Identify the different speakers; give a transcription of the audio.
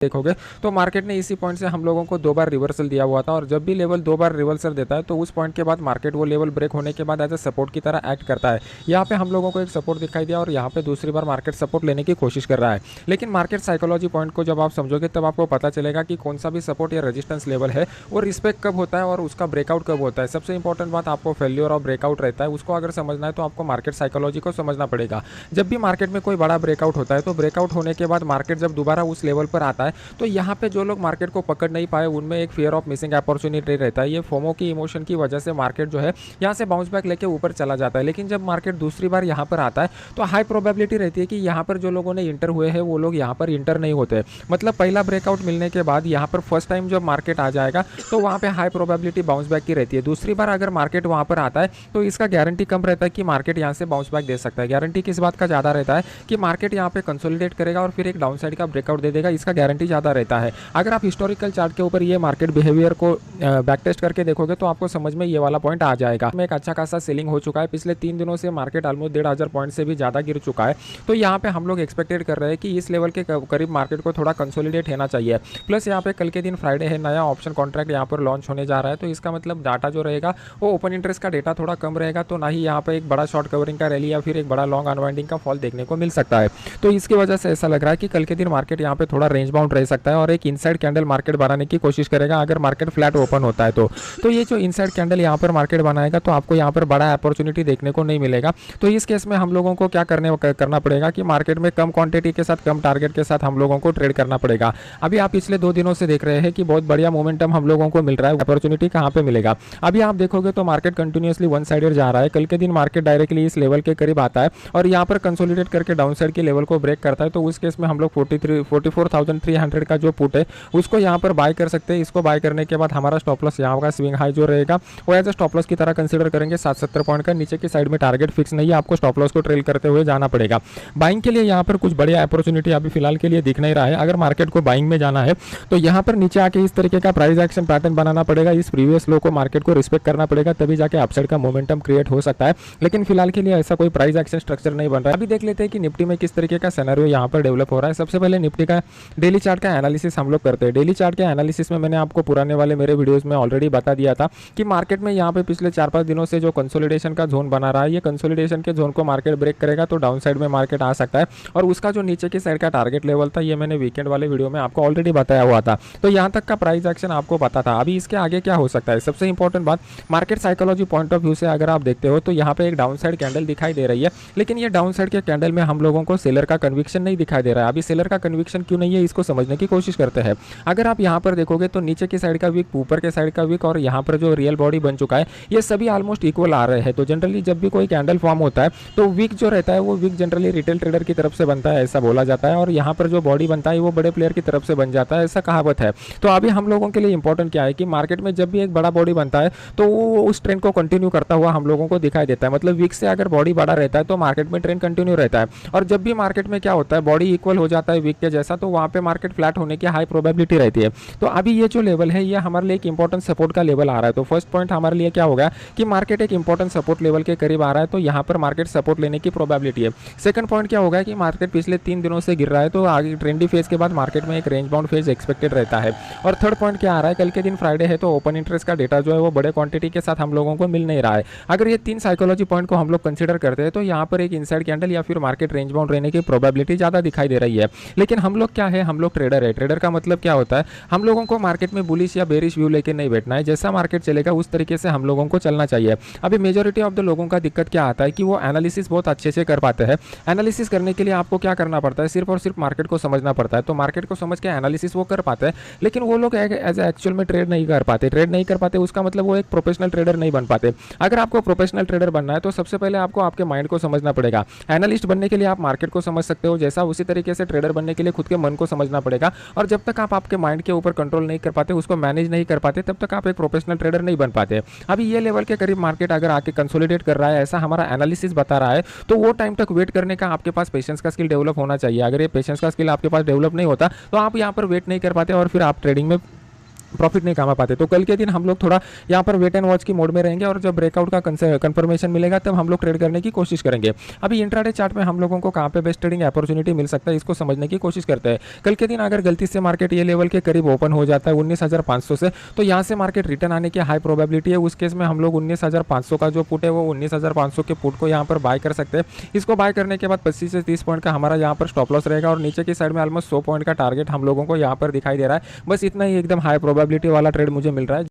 Speaker 1: देखोगे तो मार्केट ने इसी पॉइंट से हम लोगों को 2 बार रिवर्सल दिया हुआ था और जब भी लेवल 2 बार रिवर्सल देता है तो उस पॉइंट के बाद मार्केट वो लेवल ब्रेक होने के बाद एज ए सपोर्ट की तरह एक्ट करता है। यहाँ पे हम लोगों को एक सपोर्ट दिखाई दिया और यहाँ पे दूसरी बार मार्केट सपोर्ट लेने की कोशिश कर रहा है। लेकिन मार्केट साइकोलॉजी पॉइंट को जब आप समझोगे तब आपको पता चलेगा कि कौन सा भी सपोर्ट या रेजिस्टेंस लेवल है वो रिस्पेक्ट कब होता है और उसका ब्रेकआउट कब होता है। सबसे इंपॉर्टेंट बात आपको फेल्योर और ब्रेकआउट रहता है, उसको अगर समझना है तो आपको मार्केट साइकोलॉजी को समझना पड़ेगा। जब भी मार्केट में कोई बड़ा ब्रेकआउट होता है तो ब्रेकआउट होने के बाद मार्केट जब दोबारा उस लेवल पर आता है तो यहाँ पे जो लोग मार्केट को पकड़ नहीं पाए उनमें एक फियर ऑफ मिसिंग अपॉर्चुनिटी रहता है। ये फोमो की इमोशन की वजह से मार्केट जो है यहाँ से बाउंस बैक लेके ऊपर चला जाता है। लेकिन जब मार्केट दूसरी बार यहाँ पर आता है तो हाई प्रोबेबिलिटी रहती है कि यहाँ पर जो लोगों ने इंटर हुए हैं वो लोग यहाँ पर इंटर नहीं होते। मतलब पहला ब्रेकआउट मिलने के बाद यहाँ पर फर्स्ट टाइम जब मार्केट आ जाएगा तो वहाँ पे हाई प्रोबेबिलिटी बाउंस बैक की रहती है। दूसरी बार अगर मार्केट वहाँ पर आता है तो इसका गारंटी कम रहता है कि मार्केट यहाँ से बाउंस बैक दे सकता है। गारंटी किस बात का ज़्यादा रहता है कि मार्केट यहाँ पे कंसोलिडेट करेगा और फिर एक डाउन साइड का ब्रेकआउट दे देगा, इसका गारंटी ज़्यादा रहता है। अगर आप हिस्टोरिकल चार्ट के ऊपर ये मार्केट बिहेवियर को बैक टेस्ट करके देखोगे तो आपको समझ में ये वाला पॉइंट आ जाएगा। में एक अच्छा खासा सेलिंग हो चुका है, पिछले 3 दिनों से मार्केट ऑलमोस्ट 1500 पॉइंट से भी ज़्यादा गिर चुका है। तो यहाँ पे हम लोग एक्सपेक्टेड कर रहे हैं कि इस लेवल के करीब मार्केट को थोड़ा कंसोलिडेट होना चाहिए। प्लस यहाँ पे कल के दिन फ्राइडे है, नया ऑप्शन कॉन्ट्रैक्ट यहाँ पर लॉन्च होने जा रहा है तो इसका मतलब डाटा जो रहेगा वो ओपन इंटरेस्ट का डेटा थोड़ा कम रहेगा, तो ना ही यहाँ पर एक बड़ा शॉर्ट कवरिंग का रैली या फिर एक बड़ा लॉन्ग अनवाइंडिंग का फॉल देखने को मिल सकता है। तो इसकी वजह से ऐसा लग रहा है कि कल के दिन मार्केट यहाँ पे थोड़ा रेंज बाउंड रह सकता है और एक इनसाइड कैंडल मार्केट बनाने की कोशिश करेगा अगर मार्केट फ्लैट ओपन होता है तो ये जो इनसाइड कैंडल यहाँ पर मार्केट बनाएगा तो आपको यहाँ पर बड़ा अपॉर्चुनिटी देखने को नहीं मिलेगा। तो इस केस में हम लोगों को क्या करना पड़ेगा कि मार्केट में कम क्वांटिटी के साथ कम टारगेट के साथ हम लोगों को ट्रेड करना पड़ेगा। अभी आप पिछले 2 दिनों से देख रहे हैं कि बहुत बढ़िया मोमेंटम हम लोगों को मिल रहा है। अपॉर्चुनिटी कहाँ पे मिलेगा? अभी आप देखोगे तो मार्केट कंटिन्यूसली वन साइडेड जा रहा है। कल के दिन मार्केट डायरेक्टली इस लेवल के करीब आता है और यहाँ पर कंसोलिडेट करके डाउन साइड के लेवल को ब्रेक करता है। तो उस केस में हम लोग 44,300 का जो पुट है उसको यहाँ पर बाय कर सकते हैं। इसको बाय करने के बाद हमारा स्टॉप लॉस यहाँ का स्विंग हाई जो रहेगा वो एज अ स्टॉप लॉस की तरह कंसीडर करेंगे। 770 पॉइंट का नीचे की साइड में टारगेट फिक्स नहीं है, आपको स्टॉप लॉस को ट्रेल करते हुए जाना पड़ेगा। बाइंग के लिए यहाँ पर कुछ बढ़िया अपॉर्चुनिटी अभी फिलहाल के लिए दिख नहीं रहा है। अगर मार्केट को बाइंग में जाना है तो यहाँ पर नीचे आके इस तरीके का प्राइस एक्शन पैटर्न बनाना पड़ेगा, इस प्रीवियस लो को मार्केट को रिस्पेक्ट करना पड़ेगा, तभी जाके अपसाइड का मोमेंटम क्रिएट हो सकता है। लेकिन फिलहाल के लिए ऐसा कोई प्राइस एक्शन स्ट्रक्चर नहीं बन रहा है। अभी देख लेते हैं कि निफ्टी में किस तरीके का सिनेरियो यहाँ पर डेवलप हो रहा है। सबसे पहले निफ्टी का डेली चार्ट का एनालिसिस हम लोग करते हैं। डेली चार्ट के एनालिसिस में मैंने आपको पुराने वाले मेरे वीडियोस में ऑलरेडी बता दिया था कि मार्केट में यहाँ पे पिछले 4-5 दिनों से जो कंसोलिडेशन का जोन बना रहा है, ये कंसोलिडेशन के जोन को मार्केट ब्रेक करेगा तो डाउन साइड में मार्केट आ सकता है और उसका जो नीचे की साइड का टारगेट लेवल था ये मैंने वीकेंड वाले वीडियो में आपको ऑलरेडी बताया हुआ था। तो यहाँ तक का प्राइस एक्शन आपको पता था। अभी इसके आगे क्या हो सकता है? सबसे इंपॉर्टेंट बात, market psychology point of view से अगर आप देखते हो तो यहाँ पे एक डाउन साइड कैंडल दिखाई दे रही है, लेकिन ये डाउन साइड के कैंडल में हम लोगों को सेलर का कन्विक्शन नहीं दिखाई दे रहा है। अभी सेलर का कन्विक्शन क्यों नहीं है इसको समझने की कोशिश करते हैं। अगर आप यहाँ पर देखोगे तो नीचे की साइड का वीक, ऊपर के साइड का वीक और यहाँ पर जो रियल बॉडी बन चुका है ये सभी ऑलमोस्ट इक्वल आ रहे हैं। तो जनरली जब भी कोई कैंडल फॉर्म होता है तो वीक जो रहता है वो वीक जनरली रिटेल ट्रेडर की तरफ से बनता है, ऐसा बोला जाता है, और यहाँ पर जो बॉडी बनता है वो बड़े प्लेयर की तरफ से बन जाता है, ऐसा कहावत है। तो अभी हम लोगों के लिए इंपॉर्टेंट क्या है कि मार्केट में जब भी एक बड़ा बॉडी बनता है तो वो उस ट्रेंड को कंटिन्यू करता हुआ हम लोगों को दिखाई देता है। मतलब वीक से अगर बॉडी बड़ा रहता है तो मार्केट में ट्रेंड कंटिन्यू रहता है, और जब भी मार्केट में क्या होता है बॉडी इक्वल हो जाता है वीक के जैसा तो वहाँ पे मार्केट फ्लैट होने की हाई प्रोबेबिलिटी रहती है। तो अभी ये जो लेवल है ये हमारे लिए एक इंपॉर्टेंट सपोर्ट का लेवल आ रहा है। तो फर्स्ट पॉइंट हमारे लिए क्या होगा कि मार्केट एक इंपॉर्टेंट सपोर्ट लेवल के करीब आ रहा है, तो यहाँ पर मार्केट सपोर्ट लेने की प्रोबेबिलिटी है। सेकंड पॉइंट क्या होगा कि मार्केट पिछले 3 दिनों से गिर रहा है तो आगे ट्रेंडी फेज के बाद मार्केट में एक रेंज बाउंड फेज एक्सपेक्टेड रहता है। और थर्ड पॉइंट क्या आ रहा है, कल के दिन फ्राइडे है तो ओपन इंटरेस्ट का डेटा जो है वो बड़े क्वांटिटी के साथ हम लोगों को मिल नहीं रहा है। अगर ये 3 साइकोलॉजी पॉइंट को हम लोग कंसीडर करते हैं तो यहाँ पर एक इनसाइड कैंडल या फिर मार्केट रेंज बाउंड रहने की प्रोबेबिलिटी ज़्यादा दिखाई दे रही है। लेकिन हम लोग क्या है, हम लोग ट्रेडर है। ट्रेडर का मतलब क्या होता है, हम लोगों को मार्केट में बुलिश या बेरिश व्यू लेके नहीं बैठना है, जैसा मार्केट चलेगा उस तरीके से हम लोगों को चलना चाहिए। अभी मेजॉरिटी ऑफ द लोगों का दिक्कत क्या आता है कि वो एनालिसिस बहुत अच्छे से कर पाते हैं। एनालिसिस करने के लिए आपको क्या करना पड़ता है, सिर्फ और सिर्फ मार्केट को समझना पड़ता है। तो मार्केट को समझ के एनालिसिस वो कर पाते हैं, लेकिन वो लोग एज एक्चुअल में ट्रेड नहीं कर पाते। ट्रेड नहीं कर पाते उसका मतलब वो एक प्रोफेशनल ट्रेडर नहीं बन पाते। अगर आपको प्रोफेशनल ट्रेडर बनना है तो सबसे पहले आपको आपके माइंड को समझना पड़ेगा। एनालिस्ट बनने के लिए आप मार्केट को समझ सकते हो, जैसा उसी तरीके से ट्रेडर बनने के लिए खुद के मन को समझना पड़ेगा। और जब तक आप आपके माइंड के ऊपर कंट्रोल नहीं कर पाते, उसको मैनेज नहीं कर पाते, तब तक आप एक प्रोफेशनल ट्रेडर नहीं बन पाते। अभी ये लेवल के करीब मार्केट अगर आके कंसोलिडेट कर रहा है, ऐसा हमारा एनालिसिस बता रहा है, तो वो टाइम तक वेट करने का आपके पास पेशेंस का स्किल डेवलप होना चाहिए। अगर ये पेशेंस का स्किल आपके पास डेवलप नहीं होता तो आप यहाँ पर वेट नहीं कर पाते और फिर आप ट्रेडिंग में प्रॉफिट नहीं कमा पाते। तो कल के दिन हम लोग थोड़ा यहाँ पर वेट एंड वॉच की मोड में रहेंगे और जब ब्रेकआउट का कंफर्मेशन मिलेगा तब हम लोग ट्रेड करने की कोशिश करेंगे। अभी इंट्राडे चार्ट में हम लोगों को कहाँ पे बेस्ट ट्रेडिंग अपॉर्चुनिटी मिल सकता है इसको समझने की कोशिश करते हैं। कल के दिन अगर गलती से मार्केट ये लेवल के करीब ओपन हो जाता है 19,500 से, तो यहाँ से मार्केट रिटर्न आने की हाई प्रोबेबिलिटी है। उस केस में हम लोग 19,500 का जो पुट है वो 19,500 के पुट को यहाँ पर बाय कर सकते हैं। इसको बाय करने के बाद 25 से 30 पॉइंट का हमारा यहाँ पर स्टॉप लॉस रहेगा और नीचे की साइड में ऑलमोस्ट 100 पॉइंट का टारगेट हम लोगों को यहाँ पर दिखाई दे रहा है। बस इतना ही एकदम हाई प्रोबेबिलिटी वाला ट्रेड मुझे मिल रहा है।